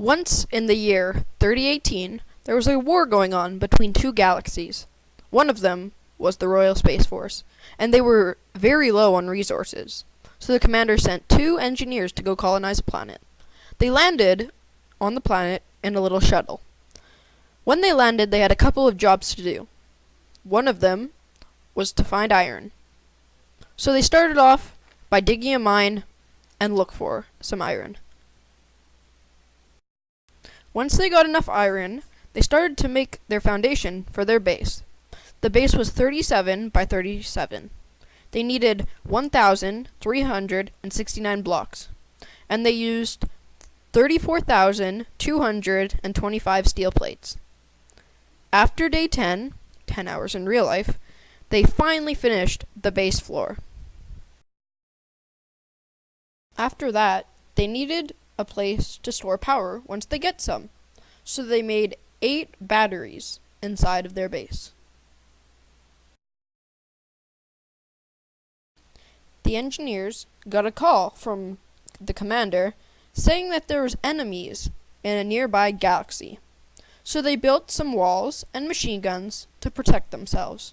Once in the year 3018, there was a war going on between two galaxies. One of them was the Royal Space Force, and they were very low on resources. So the commander sent two engineers to go colonize a planet. They landed on the planet in a little shuttle. When they landed, they had a couple of jobs to do. One of them was to find iron. So they started off by digging a mine and look for some iron. Once they got enough iron, they started to make their foundation for their base. The base was 37 by 37. They needed 1,369 blocks, and they used 34,225 steel plates. After day 10 hours in real life, they finally finished the base floor. After that, they needed a place to store power once they get some, so they made 8 batteries inside of their base. The engineers got a call from the commander saying that there was enemies in a nearby galaxy, so they built some walls and machine guns to protect themselves.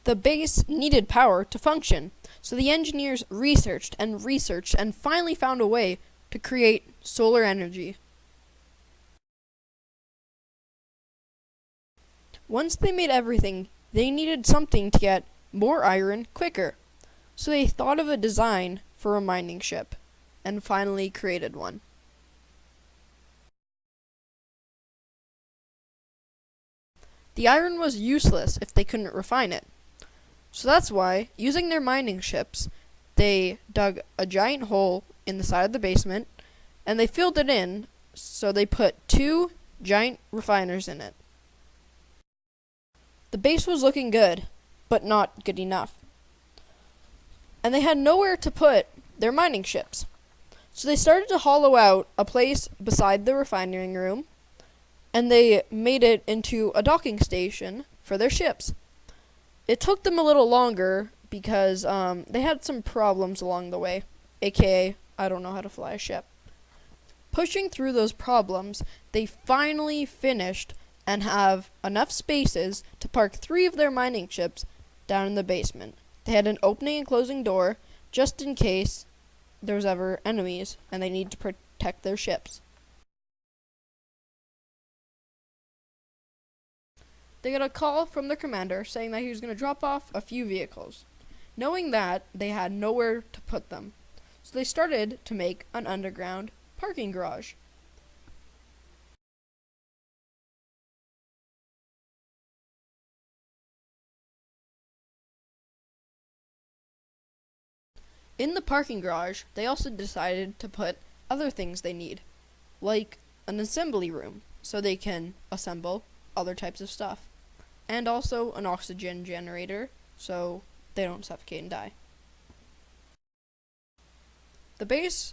The base needed power to function, so the engineers researched and finally found a way to create solar energy. Once they made everything, they needed something to get more iron quicker, so they thought of a design for a mining ship, and finally created one. The iron was useless if they couldn't refine it. So that's why, using their mining ships, they dug a giant hole in the side of the basement, and they filled it in, so they put 2 giant refiners in it. The base was looking good, but not good enough. And they had nowhere to put their mining ships. So they started to hollow out a place beside the refining room, and they made it into a docking station for their ships. It took them a little longer because they had some problems along the way, aka I don't know how to fly a ship. Pushing through those problems, they finally finished and have enough spaces to park 3 of their mining ships down in the basement. They had an opening and closing door just in case there was ever enemies and they need to protect their ships. They got a call from their commander saying that he was going to drop off a few vehicles. Knowing that, they had nowhere to put them, so they started to make an underground parking garage. In the parking garage, they also decided to put other things they need, like an assembly room, so they can assemble other types of stuff, and also an oxygen generator, so they don't suffocate and die. The base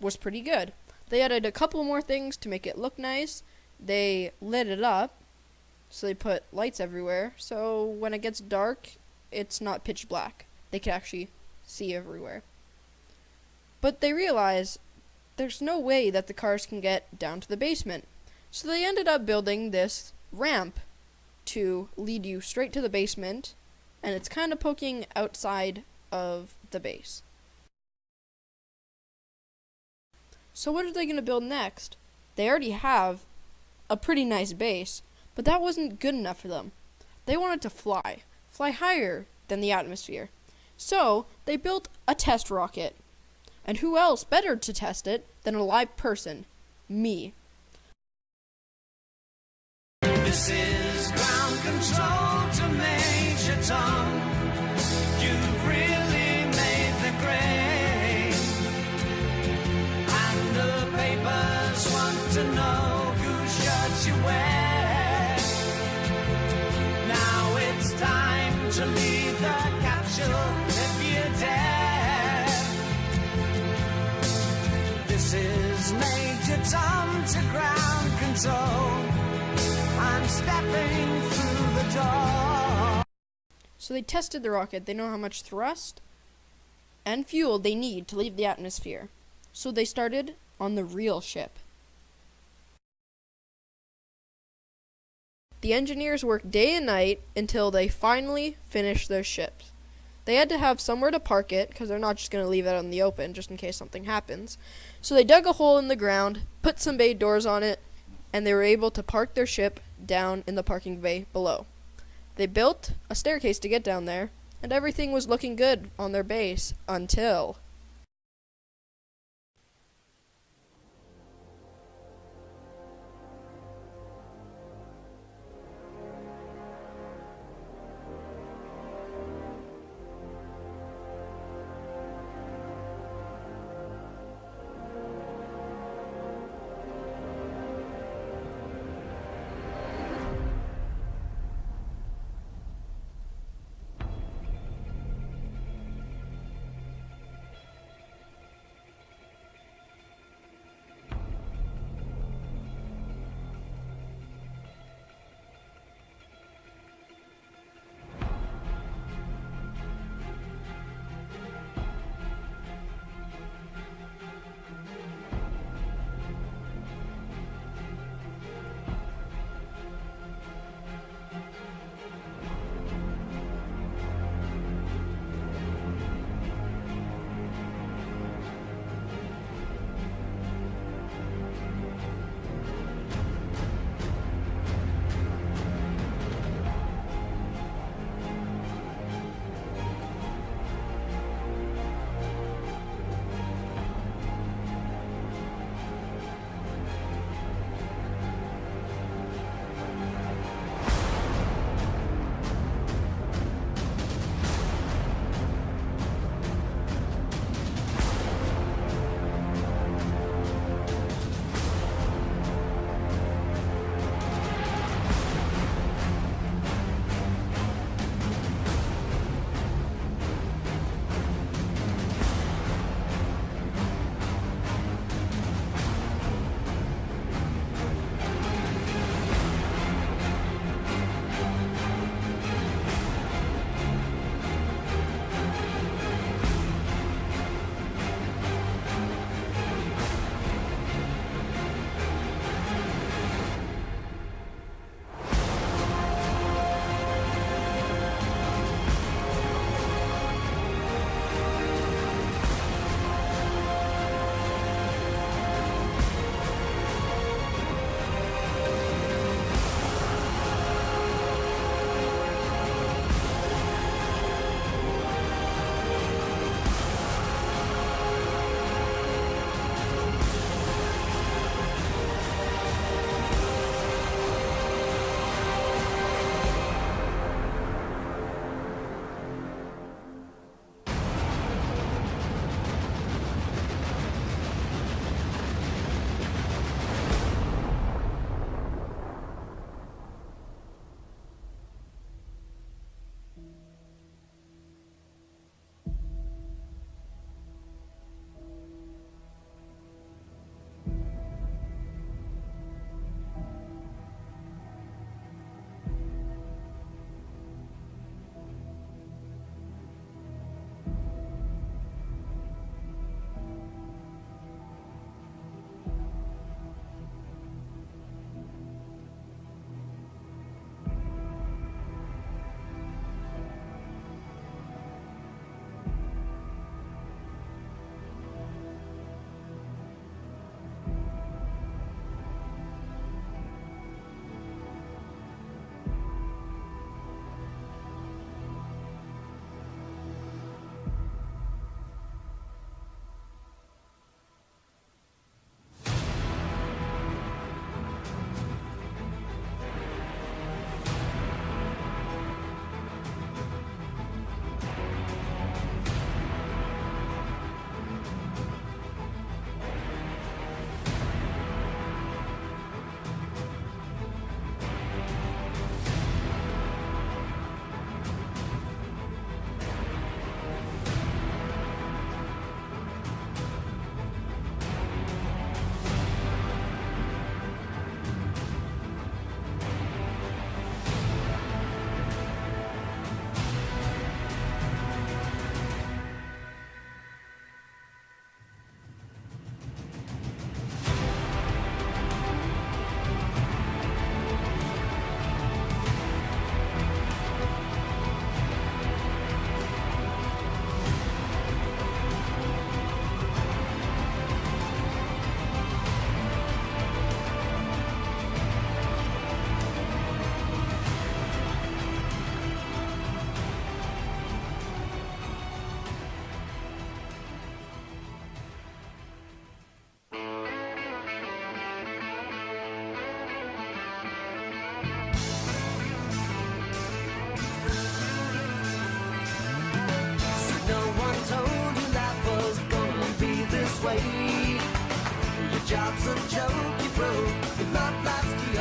was pretty good. They added a couple more things to make it look nice. They lit it up, so they put lights everywhere, so when it gets dark, it's not pitch black. They can actually see everywhere. But they realized there's no way that the cars can get down to the basement, so they ended up building this ramp to lead you straight to the basement, and it's kind of poking outside of the base. So what are they going to build next? They already have a pretty nice base, but that wasn't good enough for them. They wanted to fly higher than the atmosphere. So they built a test rocket. And who else better to test it than a live person? Me. This is ground control to Major Tom. You've really made the grade. And the papers want to know whose shirt you wear. Now it's time to leave the capsule if you dare. This is Major Tom to ground control. I'm stepping through the door. So they tested the rocket. They know how much thrust and fuel they need to leave the atmosphere. So they started on the real ship. The engineers worked day and night until they finally finished their ship. They had to have somewhere to park it because they're not just going to leave it out in the open just in case something happens. So they dug a hole in the ground, put some bay doors on it, and they were able to park their ship down in the parking bay below. They built a staircase to get down there, and everything was looking good on their base until... away. Your job's a joke, you broke, your love life's too